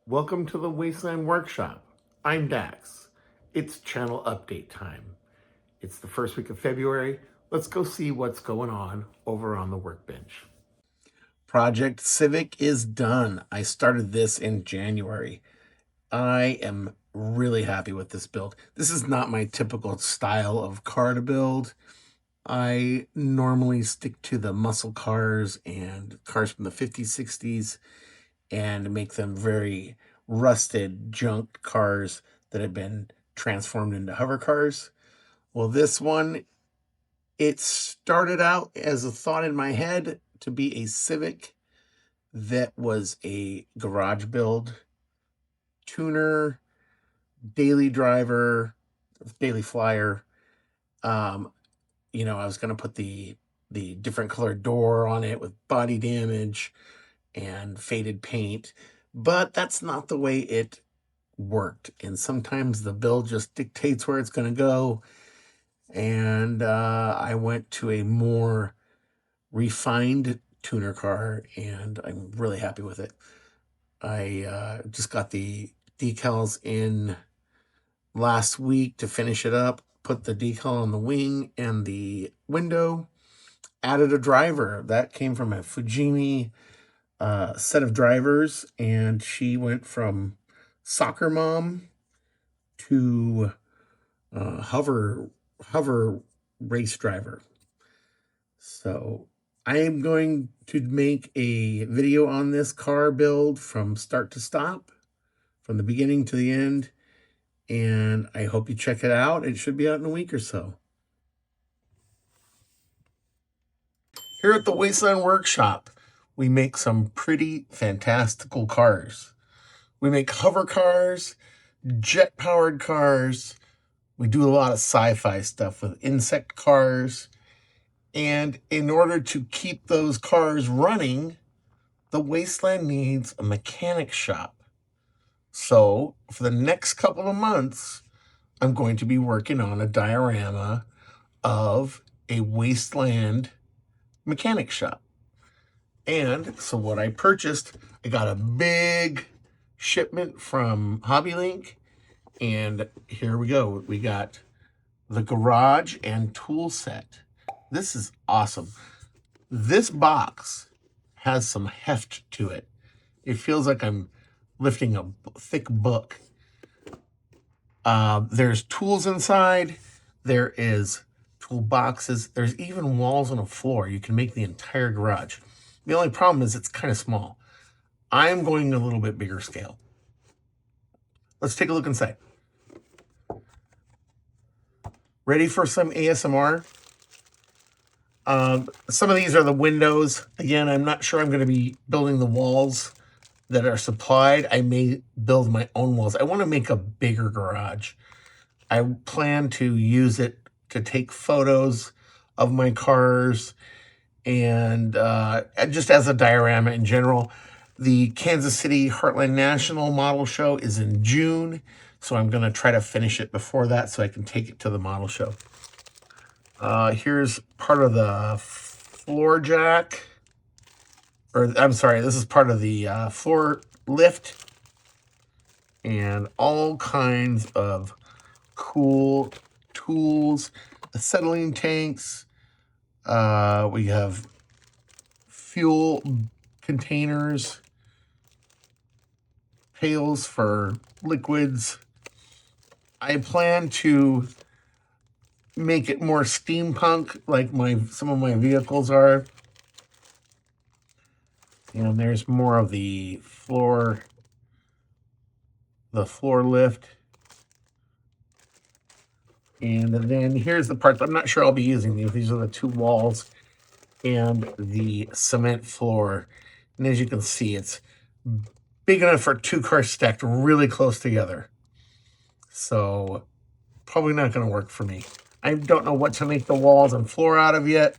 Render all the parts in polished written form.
Welcome to the Wasteland Workshop. I'm Dax. It's channel update time. It's the first week of February. Let's go see what's going on over on the workbench. Project Civic is done. I started this in January. I am really happy with this build. This is not my typical style of car to build. I normally stick to the muscle cars and cars from the 50s, 60s, and make them very rusted, junked cars that have been transformed into hover cars. Well, this one, it started out as a thought in my head to be a Civic that was a garage build, tuner, daily driver, daily flyer. I was going to put the different colored door on it with body damage and faded paint, but that's not the way it worked. And sometimes the build just dictates where it's going to go. And I went to a more refined tuner car, and I'm really happy with it. I just got the decals in last week to finish it up, put the decal on the wing and the window, added a driver. That came from a Fujimi set of drivers, and she went from soccer mom to hover race driver. So I am going to make a video on this car build from start to stop, from the beginning to the end, and I hope you check it out. It should be out in a week or so. Here at the Wasteland Workshop, we make some pretty fantastical cars. We make hover cars, jet-powered cars. We do a lot of sci-fi stuff with insect cars. And in order to keep those cars running, the Wasteland needs a mechanic shop. So for the next couple of months, I'm going to be working on a diorama of a Wasteland mechanic shop. And so what I purchased, I got a big shipment from HobbyLink, and here we go. We got the garage and tool set. This is awesome. This box has some heft to it. It feels like I'm lifting a thick book. There's tools inside. There is tool boxes. There's even walls on a floor. You can make the entire garage. The only problem is it's kind of small. I am going a little bit bigger scale. Let's take a look inside. Ready for some ASMR? Some of these are the windows. Again, I'm not sure I'm going to be building the walls that are supplied. I may build my own walls. I want to make a bigger garage. I plan to use it to take photos of my cars and just as a diorama in general. The Kansas City Heartland National Model Show is in June, so I'm going to try to finish it before that so I can take it to the model show. Here's part of the floor jack, or I'm sorry, this is part of the floor lift, and all kinds of cool tools, acetylene tanks. We have fuel containers, pails for liquids. I plan to make it more steampunk like some of my vehicles are. And there's more of the floor lift. And then here's the parts. I'm not sure I'll be using these. These are the two walls and the cement floor. And as you can see, it's big enough for two cars stacked really close together. So probably not going to work for me. I don't know what to make the walls and floor out of yet.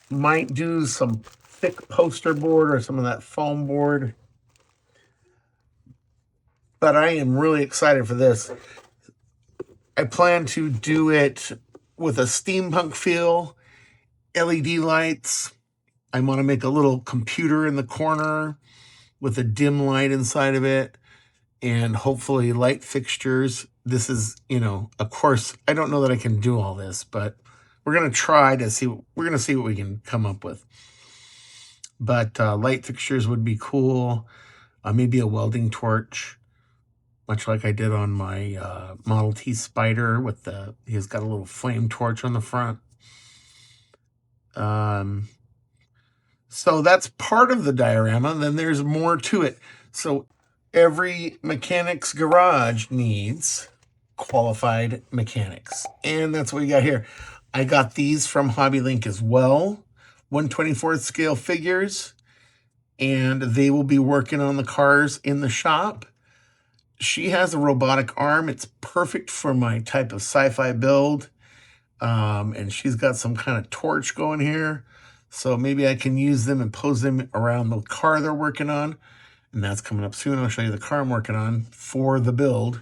Might do some thick poster board or some of that foam board. But I am really excited for this. I plan to do it with a steampunk feel, LED lights. I want to make a little computer in the corner with a dim light inside of it. and hopefully light fixtures. This is, of course, I don't know that I can do all this, but we're going to try to see. We're going to see what we can come up with. But light fixtures would be cool. Maybe a welding torch, much like I did on my Model T Spider with he's got a little flame torch on the front. So that's part of the diorama. Then there's more to it. So every mechanic's garage needs qualified mechanics. And that's what we got here. I got these from Hobby Link as well. 1/24th scale figures. And they will be working on the cars in the shop. She has a robotic arm. It's perfect for my type of sci-fi build. And she's got some kind of torch going here. So maybe I can use them and pose them around the car they're working on. And that's coming up soon. I'll show you the car I'm working on for the build.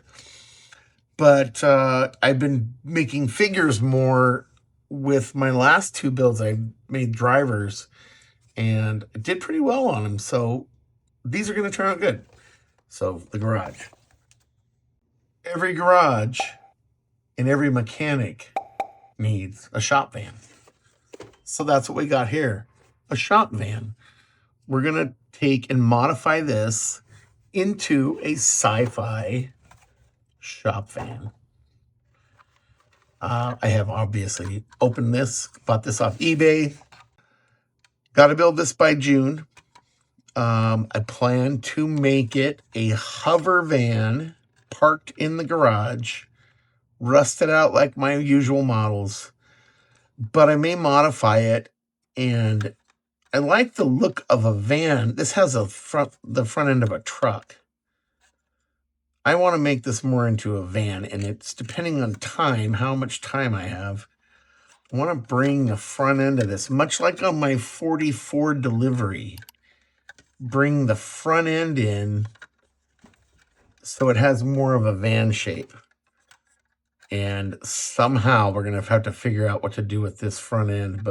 But I've been making figures more with my last two builds. I made drivers and I did pretty well on them. So these are going to turn out good. So the garage. Every garage and every mechanic needs a shop van. So that's what we got here, a shop van. We're going to take and modify this into a sci-fi shop van. I have obviously opened this, bought this off eBay. Got to build this by June. I plan to make it a hover van parked in the garage, rusted out like my usual models, but I may modify it. And I like the look of a van. This has the front end of a truck. I want to make this more into a van, and it's depending on time, how much time I have. I want to bring the front end of this, much like on my 44 delivery, bring the front end in so it has more of a van shape. And somehow we're going to have to figure out what to do with this front end,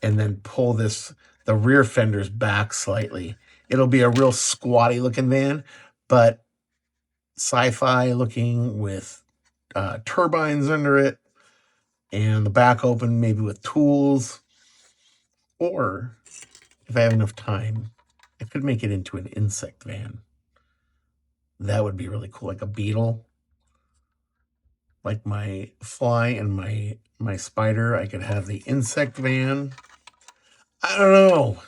and then pull the rear fenders back slightly. It'll be a real squatty looking van, but sci-fi looking with turbines under it, and the back open maybe with tools. Or if I have enough time, I could make it into an insect van. That would be really cool, like a beetle. Like my fly and my spider, I could have the insect van. I don't know.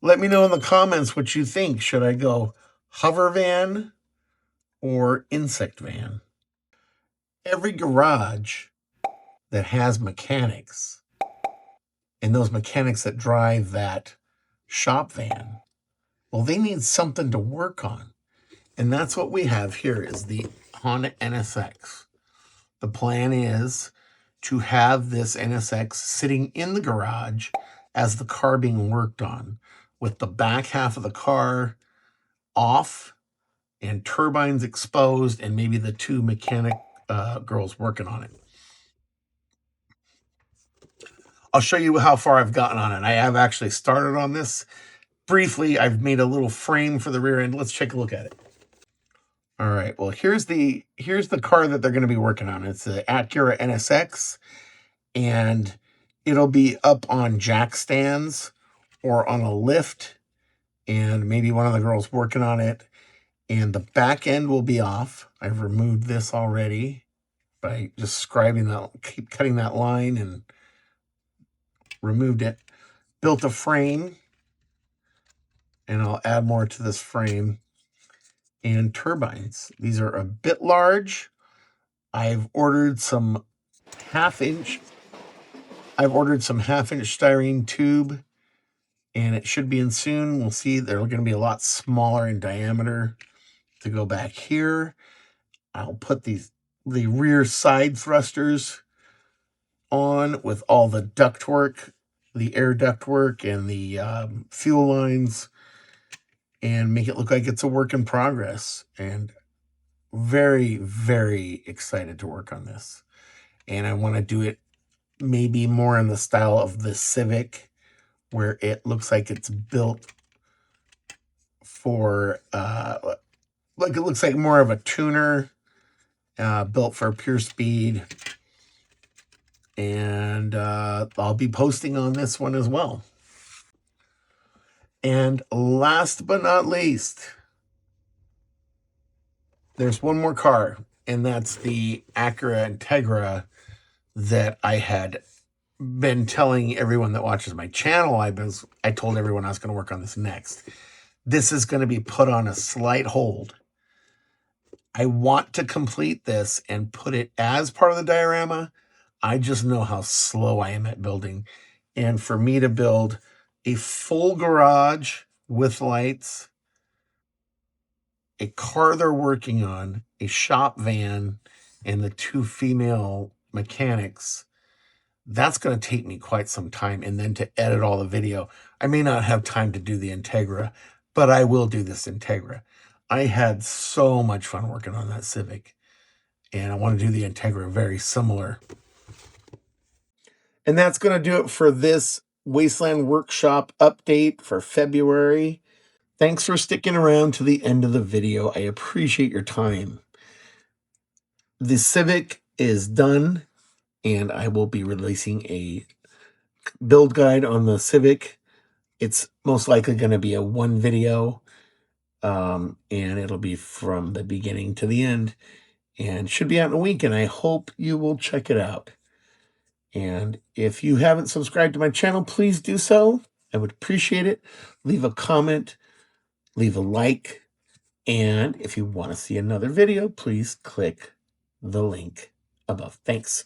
Let me know in the comments what you think. Should I go hover van or insect van? Every garage that has mechanics, and those mechanics that drive that shop van, well, they need something to work on. And that's what we have here is the Honda NSX. The plan is to have this NSX sitting in the garage as the car being worked on, with the back half of the car off and turbines exposed, and maybe the two mechanic girls working on it. I'll show you how far I've gotten on it. I have actually started on this. Briefly, I've made a little frame for the rear end. Let's take a look at it. All right, well, here's the car that they're going to be working on. It's the Acura NSX, and it'll be up on jack stands or on a lift, and maybe one of the girls working on it. And the back end will be off. I've removed this already by just scribing that, keep cutting that line, and removed it. Built a frame, and I'll add more to this frame. And turbines. These are a bit large. I've ordered some half-inch styrene tube, and it should be in soon. We'll see. They're going to be a lot smaller in diameter. To go back here, I'll put the rear side thrusters on with all the ductwork, the air ductwork, and the fuel lines, and make it look like it's a work in progress. And very, very excited to work on this. And I want to do it maybe more in the style of the Civic, where it looks like it's built for Like, it looks like more of a tuner, built for pure speed. And I'll be posting on this one as well. And last but not least, there's one more car, and that's the Acura Integra that I had been telling everyone that watches my channel. I told everyone I was going to work on this next. This is going to be put on a slight hold. I want to complete this and put it as part of the diorama. I just know how slow I am at building. And for me to build a full garage with lights, a car they're working on, a shop van, and the 2 female mechanics, that's going to take me quite some time. And then to edit all the video, I may not have time to do the Integra, but I will do this Integra. I had so much fun working on that Civic, and I want to do the Integra very similar. And that's going to do it for this Wasteland Workshop update for February. Thanks for sticking around to the end of the video. I appreciate your time. The Civic is done, and I will be releasing a build guide on the Civic. It's most likely going to be a one video, and it'll be from the beginning to the end, and should be out in a week, and I hope you will check it out. And if you haven't subscribed to my channel, please do so. I would appreciate it. Leave a comment, leave a like, and if you want to see another video, please click the link above. Thanks.